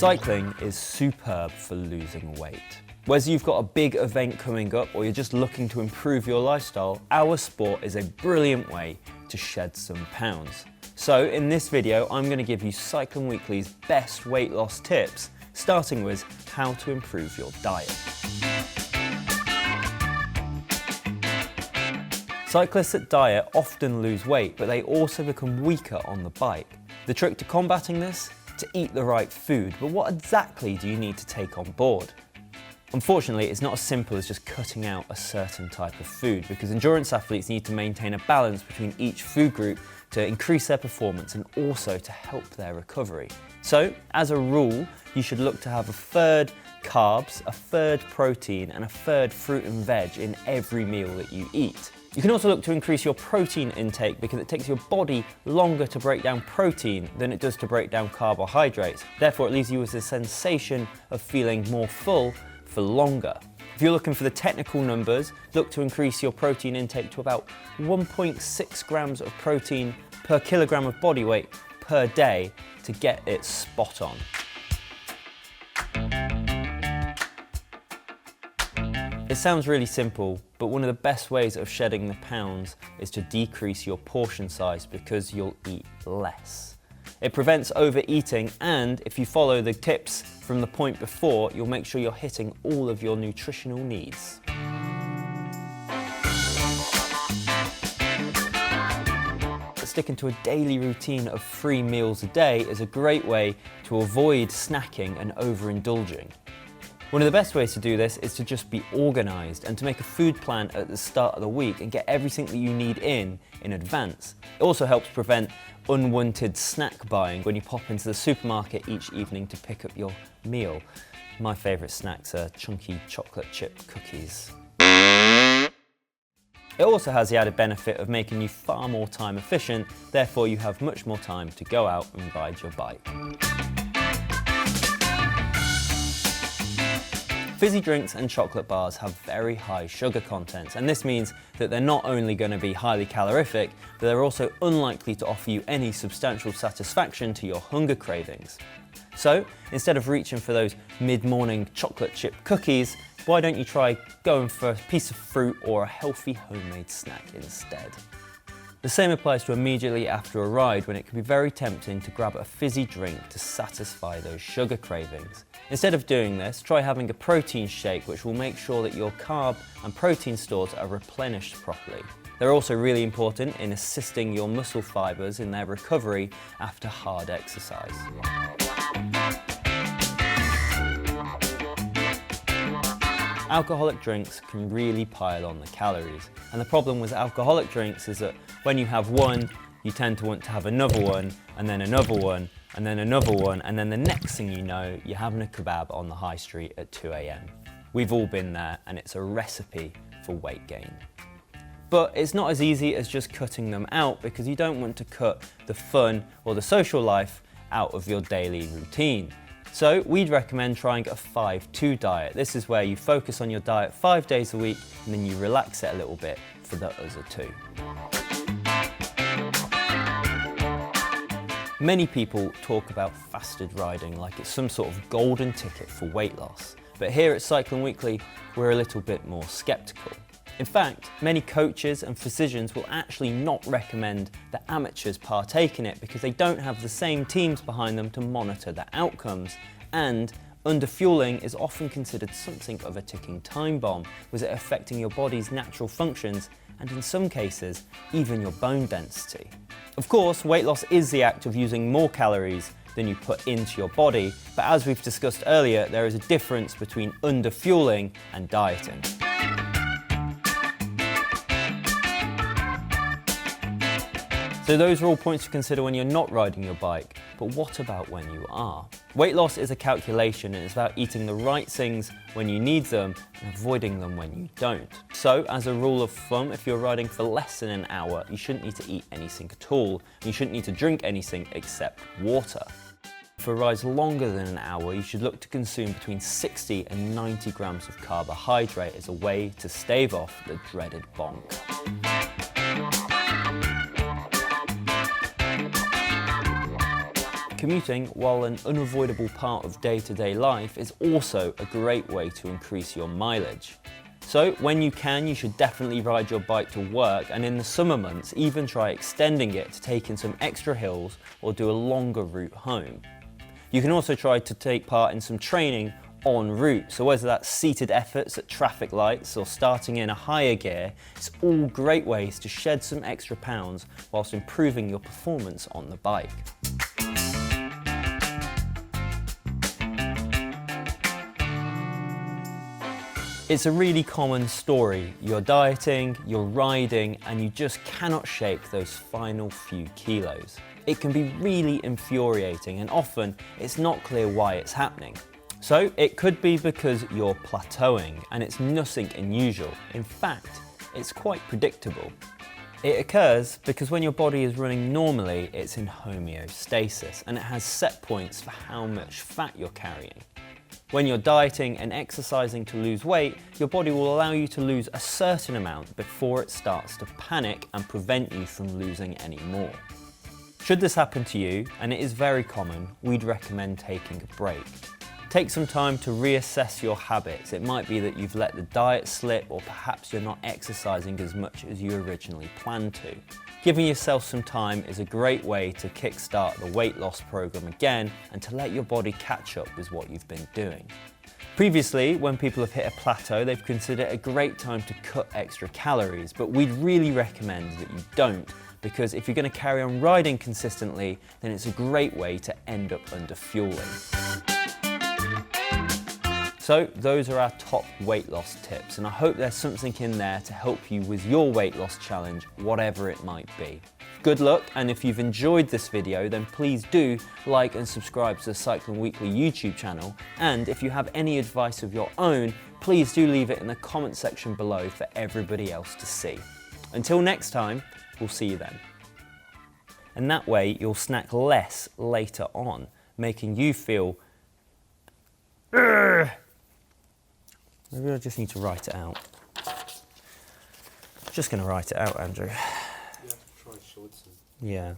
Cycling is superb for losing weight. Whether you've got a big event coming up or you're just looking to improve your lifestyle, our sport is a brilliant way to shed some pounds. So in this video, I'm going to give you Cycling Weekly's best weight loss tips, starting with how to improve your diet. Cyclists that diet often lose weight, but they also become weaker on the bike. The trick to combating this? To eat the right food, but what exactly do you need to take on board? Unfortunately, it's not as simple as just cutting out a certain type of food, because endurance athletes need to maintain a balance between each food group to increase their performance and also to help their recovery. So, as a rule, you should look to have a third carbs, a third protein, and a third fruit and veg in every meal that you eat. You can also look to increase your protein intake because it takes your body longer to break down protein than it does to break down carbohydrates. Therefore, it leaves you with a sensation of feeling more full for longer. If you're looking for the technical numbers, look to increase your protein intake to about 1.6 grams of protein per kilogram of body weight per day to get it spot on. It sounds really simple, but one of the best ways of shedding the pounds is to decrease your portion size because you'll eat less. It prevents overeating, and if you follow the tips from the point before, you'll make sure you're hitting all of your nutritional needs. Sticking to a daily routine of 3 meals a day is a great way to avoid snacking and overindulging. One of the best ways to do this is to just be organised and to make a food plan at the start of the week and get everything that you need in advance. It also helps prevent unwanted snack buying when you pop into the supermarket each evening to pick up your meal. My favourite snacks are chunky chocolate chip cookies. It also has the added benefit of making you far more time efficient, therefore you have much more time to go out and ride your bike. Fizzy drinks and chocolate bars have very high sugar contents, and this means that they're not only going to be highly calorific, but they're also unlikely to offer you any substantial satisfaction to your hunger cravings. So, instead of reaching for those mid-morning chocolate chip cookies, why don't you try going for a piece of fruit or a healthy homemade snack instead? The same applies to immediately after a ride, when it can be very tempting to grab a fizzy drink to satisfy those sugar cravings. Instead of doing this, try having a protein shake, which will make sure that your carb and protein stores are replenished properly. They're also really important in assisting your muscle fibers in their recovery after hard exercise. Alcoholic drinks can really pile on the calories, and the problem with alcoholic drinks is that when you have one, you tend to want to have another one, and then another one, and then another one, and then the next thing you know, you're having a kebab on the high street at 2 AM. We've all been there, and it's a recipe for weight gain. But it's not as easy as just cutting them out, because you don't want to cut the fun or the social life out of your daily routine. So we'd recommend trying a 5-2 diet. This is where you focus on your diet 5 days a week and then you relax it a little bit for the other 2. Many people talk about fasted riding like it's some sort of golden ticket for weight loss. But here at Cycling Weekly, we're a little bit more skeptical. In fact, many coaches and physicians will actually not recommend that amateurs partake in it because they don't have the same teams behind them to monitor the outcomes, and underfueling is often considered something of a ticking time bomb, with it affecting your body's natural functions and in some cases even your bone density. Of course, weight loss is the act of using more calories than you put into your body, but as we've discussed earlier, there is a difference between underfueling and dieting. So those are all points to consider when you're not riding your bike, but what about when you are? Weight loss is a calculation, and it's about eating the right things when you need them and avoiding them when you don't. So as a rule of thumb, if you're riding for less than an hour, you shouldn't need to eat anything at all, and you shouldn't need to drink anything except water. For rides longer than an hour, you should look to consume between 60 and 90 grams of carbohydrate as a way to stave off the dreaded bonk. commuting, while an unavoidable part of day-to-day life, is also a great way to increase your mileage. So when you can, you should definitely ride your bike to work, and in the summer months, even try extending it to take in some extra hills or do a longer route home. You can also try to take part in some training en route, so whether that's seated efforts at traffic lights or starting in a higher gear, it's all great ways to shed some extra pounds whilst improving your performance on the bike. It's a really common story. You're dieting, you're riding, and you just cannot shake those final few kilos. It can be really infuriating, and often it's not clear why it's happening. So it could be because you're plateauing, and it's nothing unusual. In fact, it's quite predictable. It occurs because when your body is running normally, it's in homeostasis, and it has set points for how much fat you're carrying. When you're dieting and exercising to lose weight, your body will allow you to lose a certain amount before it starts to panic and prevent you from losing any more. Should this happen to you, and it is very common, we'd recommend taking a break. Take some time to reassess your habits. It might be that you've let the diet slip, or perhaps you're not exercising as much as you originally planned to. Giving yourself some time is a great way to kickstart the weight loss program again and to let your body catch up with what you've been doing. Previously, when people have hit a plateau, they've considered it a great time to cut extra calories, but we'd really recommend that you don't, because if you're going to carry on riding consistently, then it's a great way to end up under fueling. So those are our top weight loss tips, and I hope there's something in there to help you with your weight loss challenge, whatever it might be. Good luck, and if you've enjoyed this video, then please do like and subscribe to the Cycling Weekly YouTube channel, and if you have any advice of your own, please do leave it in the comment section below for everybody else to see. Until next time, we'll see you then. And that way you'll snack less later on, making you feel maybe I just need to write it out. Just going to write it out, Andrew. You have to try Schultzen. Yeah.